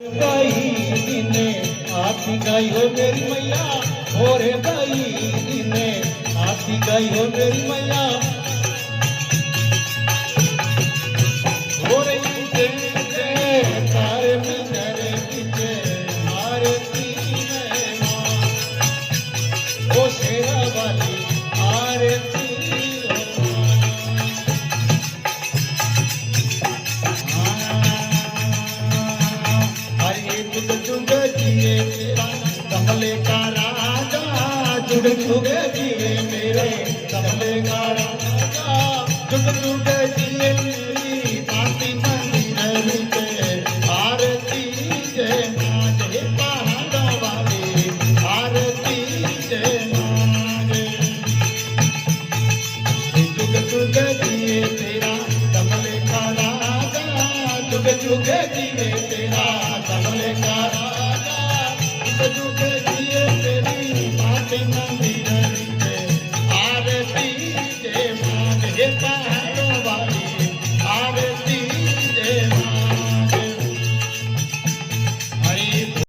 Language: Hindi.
गई ने आती गई हो मेरी मैया, और गई ने आती गई हो मेरी मैया, और तारे मिलरे पीछे आरती में माँ, ओ शेरा वाली आरती जुग जिए मेरा कमले का राजा, जुग जुग जिए मेरे कमले का राजा, जुग जुग जिए मेरी काशी मंदिर पे आरती जय माँ जय पहाड़ों वाली आरती जय माँ जुग जुग जिए तेरा कमले का राजा, जुग जुग जिए तेरा कमले का राजा, जुग जुग